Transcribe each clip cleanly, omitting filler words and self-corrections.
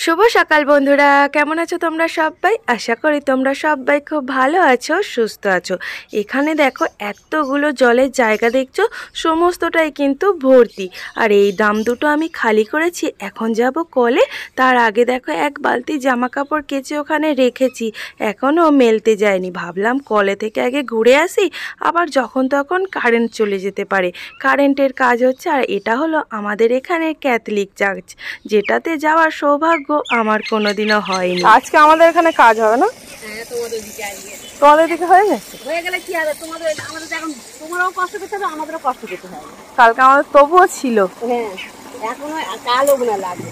শুভ সকাল বন্ধুরা, কেমন আছো তোমরা সবাই? আশা করি তোমরা সবাই খুব ভালো আছো, সুস্থ আছো। এখানে দেখো এতগুলো জলের জায়গা দেখছো, সমস্তটাই কিন্তু ভর্তি। আর এই ড্রাম দুটো আমি খালি করেছি, এখন যাব কলে। তার আগে দেখো এক বালতি জামা কাপড় কেচে ওখানে রেখেছি, এখনও মেলতে যায়নি। ভাবলাম কলে থেকে আগে ঘুরে আসি, আবার যখন তখন কারেন্ট চলে যেতে পারে। কারেন্টের কাজ হচ্ছে, আর এটা হলো আমাদের এখানে ক্যাথলিক চার্চ, যেটাতে যাওয়ার সৌভাগ্য আমার কোনোদিনও হয়নি। আজকে আমাদের এখানে কাজ হবে না? হ্যাঁ, তোমাদের দিকে আসবে। তোমাদের দিকে হয়ে গেছে? হয়ে গেলে কি হবে, তোমাদের আমাদের এখন তোমারও কষ্ট করতে হবে, আমাদেরও কষ্ট করতে হবে। কালকে আমাদের তবুও ছিল। হ্যাঁ, এখনো কালো গুণা লাগবে।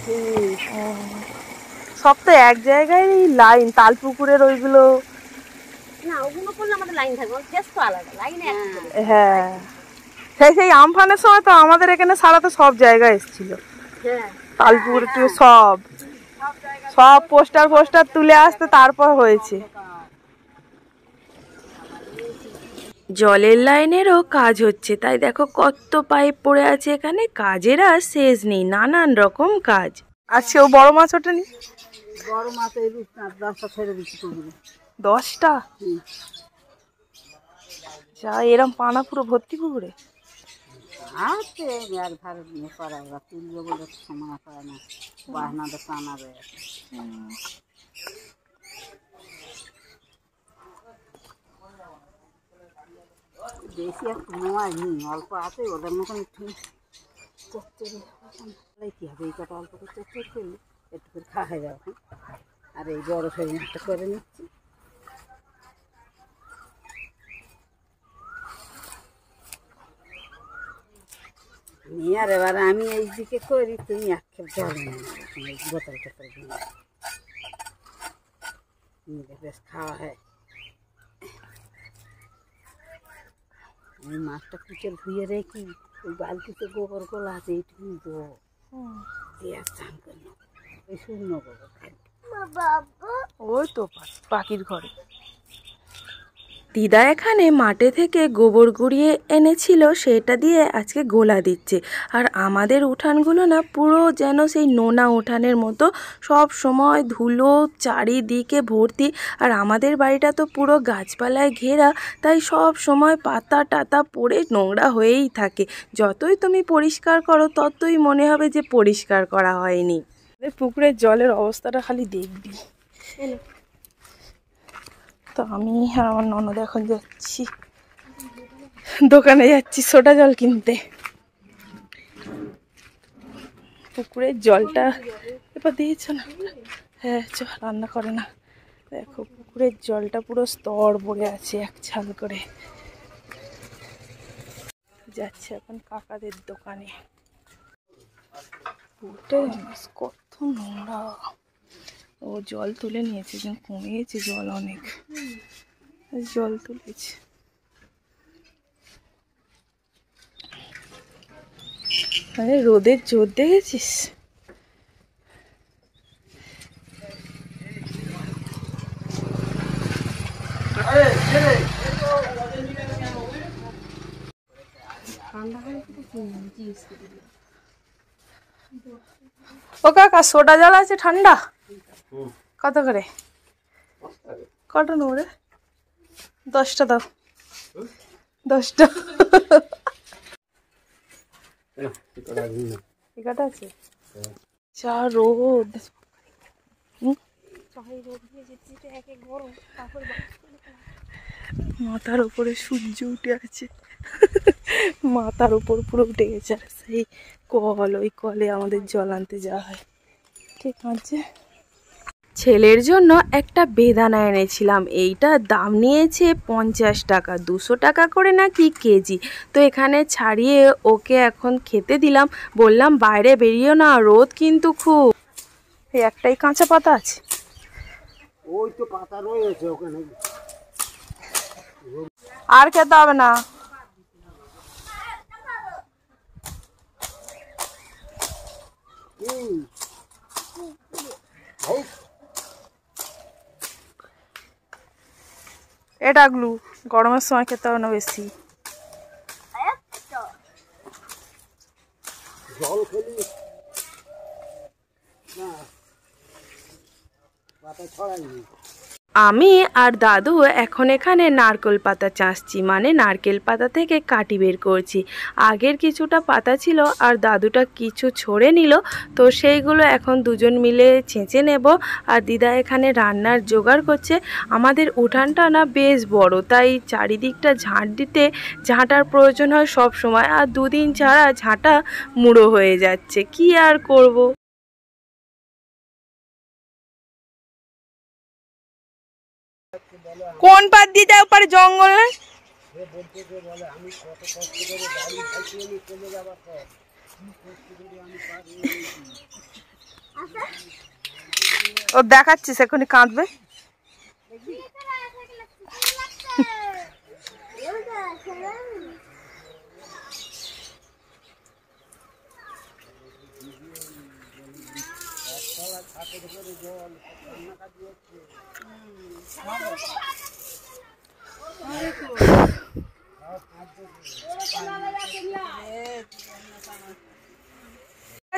সব তো এক জায়গায় লাইন, তালপুকুরের ওইগুলো না, ওগুলো করলে আমাদের লাইন থাকবে, ফেস তো আলাদা, লাইনে হ্যাঁ। সেই আমফানের সময় তো আমাদের এখানে সারাতে সব জায়গায় এসেছিল। হ্যাঁ, তালপুকুর সব পোস্টার তুলে আসতে তারপর হয়েছে। জলের লাইনেরও কাজ হচ্ছে, তাই দেখো কত পাইপ পড়ে আছে এখানে। কাজের আর শেষ নেই, নানান রকম কাজ। আজকে ও বড় মাছ ওঠেনি? বড় মাছ এই 10টা ছেড়ে দিচ্ছি। 10টা? যা, এরম পানা পুরো ভর্তি পুকুরে? আছে এক ধারে নিয়ে করা, ওরা তুলবে বলে সময় পায় না, বাহানাতে টানাবে। বেশি একটু নোয়াই নেই, অল্প আছে, ওদের মতন একটু চচ্চড়ি কি হবে। এই কটা অল্প করে চচ্চড়ি করলে একটু করে খাওয়া যাবে। আর এই বড় শরীর একটা করে নিচ্ছি। নিয়ে আর এবার আমি এই দিকে করি, তুমি এক খেপ জল নিয়ে বোতল টোতল নিয়ে বেশ খাওয়া হয়। আমি মাছটা কুচে ধুয়ে রেখি, ওই বালতিতে গোবর গোলা আছে, এইটুকু দিয়ে চান করল, ওই শুকনো গোবর খাই। ওই তো পাখির ঘরে দিদা এখানে মাঠে থেকে গোবর গুঁড়িয়ে এনেছিল, সেটা দিয়ে আজকে গোলা দিচ্ছে। আর আমাদের উঠানগুলো না পুরো যেন সেই নোনা উঠানের মতো, সব সময় ধুলো চারিদিকে ভর্তি। আর আমাদের বাড়িটা তো পুরো গাছপালায় ঘেরা, তাই সব সময় পাতা টাতা পড়ে নোংরা হয়েই থাকে। যতই তুমি পরিষ্কার করো ততই মনে হবে যে পরিষ্কার করা হয়নি। পুকুরের জলের অবস্থাটা খালি দেখবি। তো আমি আর আমার ননদ এখন যাচ্ছি দোকানে, যাচ্ছি সোডা জল কিনতে। পুকুরের জলটা এবার দিয়েছ না? হ্যাঁ, রান্না করে না। দেখো পুকুরের জলটা পুরো স্তর ভরে আছে এক ছাল করে। যাচ্ছে এখন কাকাদের দোকানে। কত নোংরা। ও জল তুলে নিয়েছে, কিন্তু কমে গেছে জল অনেক। জল তুলেছে। আরে রোদের জোর দেখেছিস? ও কাকা, সোডা জল আছে ঠান্ডা? কত করে? কটা নেবো রে? 10টা দাও। 10টা আছে। যা রোদ, মাথার উপরে সূর্য উঠে আছে। মাথার উপর পুরো উঠে গেছে। আর সেই কল, ওই কলে আমাদের জল আনতে যাওয়া হয়। ঠিক আছে, ছেলের জন্য একটা বেদানা এনেছিলাম, এইটার দাম নিয়েছে 50 টাকা, 200 টাকা করে নাকি কেজি। তো এখানে ছাড়িয়ে ওকে এখন খেতে দিলাম। বললাম বাইরে বেরিয়েও না, রোদ কিন্তু খুব। এই একটাই কাঁচা পাতা আছে, ওই তো পাতা রয়েছে ওখানে, আর খেতে হবে না। এটা গ্লু, গরমের সময় খেতে হবে না বেশি। জল খেলি না, আমি আর দাদু এখন এখানে নারকেল পাতা চাষছি, মানে নারকেল পাতা থেকে কাটি বের করছি। আগের কিছুটা পাতা ছিল আর দাদুটা কিছু ছড়ে নিল, তো সেইগুলো এখন দুজন মিলে ছেঁচে নেব। আর দিদা এখানে রান্নার জোগাড় করছে। আমাদের উঠানটা না বেশ বড়, তাই চারিদিকটা ঝাঁট দিতে ঝাঁটার প্রয়োজন হয় সব সময়, আর দুদিন ছাড়া ঝাঁটা মুড়ো হয়ে যাচ্ছে, কি আর করব। কোন পাত দিয়ে যায় ওপারে জঙ্গল না? ও দেখাচ্ছিস এখনই কাঁদবে।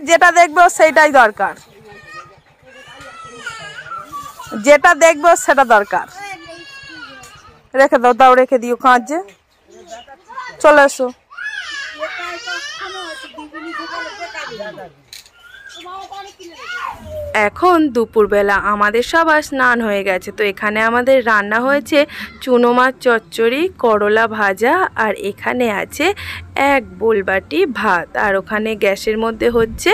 যেটা দেখবো সেটাই দরকার, যেটা দেখবো সেটা দরকার। রেখে দাও, দাও রেখে দিও, কাঁদছে। চলে এসো। এখন দুপুরবেলা আমাদের সবার স্নান হয়ে গেছে, তো এখানে আমাদের রান্না হয়েছে চুনো মাছ চচ্চড়ি, করলা ভাজা, আর এখানে আছে এক বোলবাটি ভাত। আর ওখানে গ্যাসের মধ্যে হচ্ছে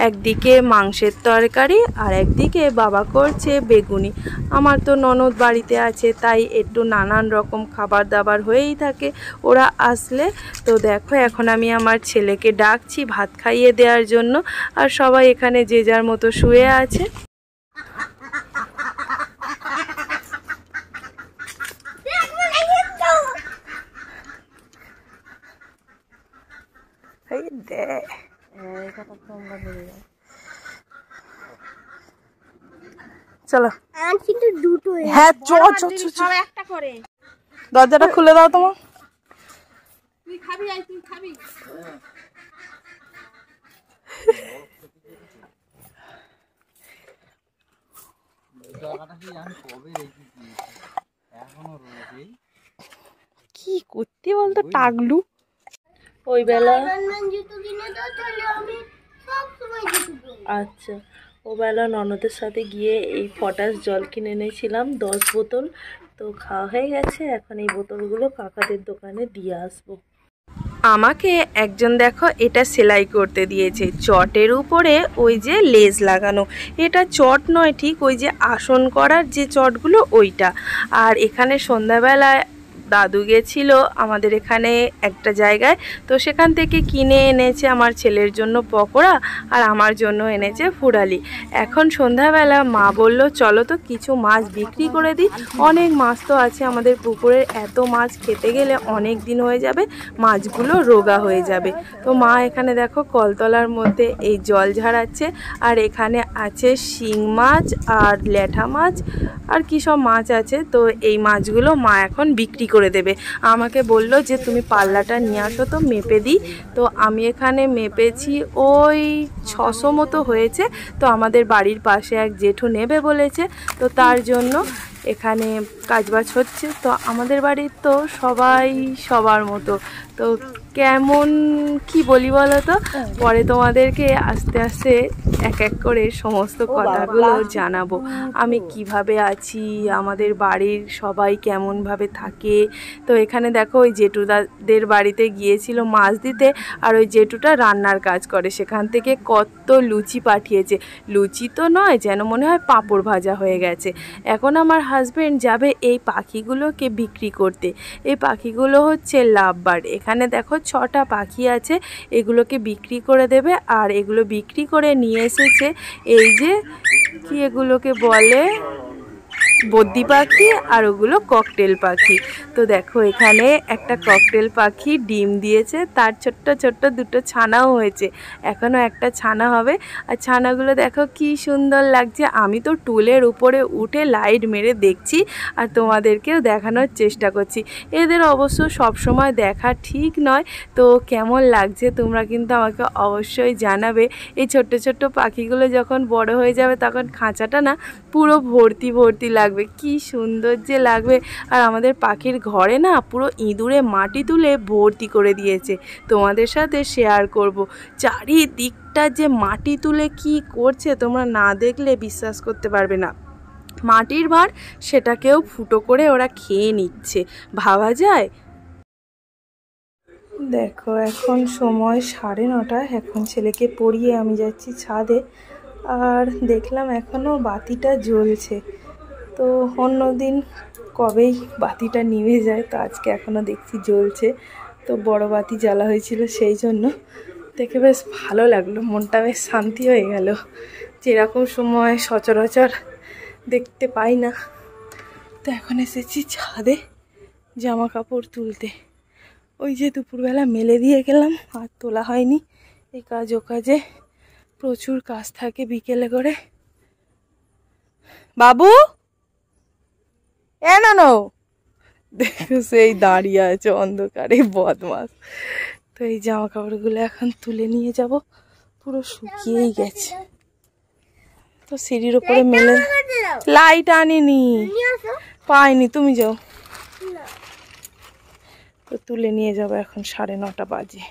একদিকে মাংসের তরকারি আর একদিকে বাবা করছে বেগুনি। আমার তো ননদ বাড়িতে আছে, তাই একটু নানান রকম খাবার দাবার হয়েই থাকে ওরা আসলে। তো দেখো এখন আমি আমার ছেলেকে ডাকছি ভাত খাইয়ে দেওয়ার জন্য, আর সবাই এখানে যে যার মতো শুয়ে আছে। চলো, হ্যাঁ দরজাটা খুলে দাও তোমার। তুই খাবি, তুই খাবি। কি করতে বলতো টাগলু? ওই বেলা আচ্ছা, ও বেলা ননদের সাথে গিয়ে এই পটাশ জল কিনে এনেছিলাম 10 বোতল, তো খাওয়া হয়ে গেছে। এখন এই বোতলগুলো কাকাদের দোকানে দিয়ে আসবো। আমাকে একজন দেখো এটা সেলাই করতে দিয়েছে, চটের উপরে ওই যে লেজ লাগানো। এটা চট নয় ঠিক, ওই যে আসন করার যে চটগুলো ওইটা। আর এখানে সন্ধ্যাবেলায় দাদু গেছিল আমাদের এখানে একটা জায়গায়, তো সেখান থেকে কিনে এনেছে আমার ছেলের জন্য পকোড়া আর আমার জন্য এনেছে ফুরালি। এখন সন্ধ্যাবেলা মা বলল চলো তো কিছু মাছ বিক্রি করে দিই, অনেক মাছ তো আছে আমাদের পুকুরের, এত মাছ খেতে গেলে অনেক দিন হয়ে যাবে, মাছগুলো রোগা হয়ে যাবে। তো মা এখানে দেখো কলতলার মধ্যে এই জল ঝাড়াচ্ছে, আর এখানে আছে শিং মাছ আর ল্যাঠা মাছ আর কী সব মাছ আছে। তো এই মাছগুলো মা এখন বিক্রি করে দেবে। আমাকে বলল যে তুমি পাল্লাটা নিয়ে আসো তো মেপে দিই। তো আমি এখানে মেপেছি, ওই 600 মতো হয়েছে। তো আমাদের বাড়ির পাশে এক জেঠু নেবে বলেছে, তো তার জন্য এখানে কাজবাজ হচ্ছে। তো আমাদের বাড়ির তো সবাই সবার মতো, তো কেমন কি বলি বলো তো, পরে তোমাদেরকে আস্তে আস্তে এক এক করে সমস্ত কথাগুলো জানাবো। আমি কিভাবে আছি, আমাদের বাড়ির সবাই কেমনভাবে থাকে। তো এখানে দেখো ওই জেঠুদাদের বাড়িতে গিয়েছিল মাছ দিতে, আর ওই জেঠুটা রান্নার কাজ করে, সেখান থেকে কত লুচি পাঠিয়েছে। লুচি তো নয়, যেন মনে হয় পাঁপড় ভাজা হয়ে গেছে। এখন আমার হাজবেন্ড যাবে এই পাখিগুলোকে বিক্রি করতে। এই পাখিগুলো হচ্ছে লাভ বার্ড। এখানে দেখো 6টা পাখি আছে, এগুলোকে বিক্রি করে দেবে। আর এগুলো বিক্রি করে নিয়ে এসেছে এই যে কি এগুলোকে বলে, বদ্যি পাখি আর ওগুলো ককটেল পাখি। তো দেখো এখানে একটা ককটেল পাখি ডিম দিয়েছে, তার ছোট্ট ছোট্ট দুটো ছানাও হয়েছে, এখনও একটা ছানা হবে। আর ছানাগুলো দেখো কি সুন্দর লাগছে। আমি তো টুলের উপরে উঠে লাইট মেরে দেখছি আর তোমাদেরকেও দেখানোর চেষ্টা করছি। এদের অবশ্য সব সময় দেখা ঠিক নয়, তো কেমন লাগছে তোমরা কিন্তু আমাকে অবশ্যই জানাবে। এই ছোট্ট ছোট্ট পাখিগুলো যখন বড় হয়ে যাবে তখন খাঁচাটা না পুরো ভর্তি ভর্তি লাগবে, কি সুন্দর যে লাগবে। আর আমাদের পাখির ঘরে না পুরো ইঁদুরে মাটি তুলে ভর্তি করে দিয়েছে, তোমাদের সাথে শেয়ার করব। চারিদিকটা যে মাটি তুলে কি করছে তোমরা না দেখলে বিশ্বাস করতে পারবে না। মাটির ভাঁড় সেটাকেও ফুটো করে ওরা খেয়ে নিচ্ছে, ভাবা যায়। দেখো এখন সময় 9:30, এখন ছেলেকে পড়িয়ে আমি যাচ্ছি ছাদে। আর দেখলাম এখনও বাতিটা জ্বলছে, তো অন্যদিন কবেই বাতিটা নিভে যায়, তো আজকে এখনও দেখছি জ্বলছে। তো বড় বাতি জ্বালা হয়েছিল, সেই জন্য দেখে বেশ ভালো লাগলো, মনটা বেশ শান্তি হয়ে গেল। যেরকম সময় সচরাচর দেখতে পাই না। তো এখন এসেছি ছাদে জামা কাপড় তুলতে। ওই যে দুপুরবেলা মেলে দিয়ে গেলাম, আর তোলা হয়নি। এই কাজ ও কাজে প্রচুর কাজ থাকে বিকেলে করে। বাবু এ না দেখো সেই দাঁড়িয়ে আছে অন্ধকারে, বদমাস। তো এই জামা কাপড়গুলো এখন তুলে নিয়ে যাব, পুরো শুকিয়েই গেছে। তো সিঁড়ির ওপরে মেলে, লাইট আনিনি, পাইনি, তুমি যাও। তো তুলে নিয়ে যাবো, এখন 9:30 বাজে।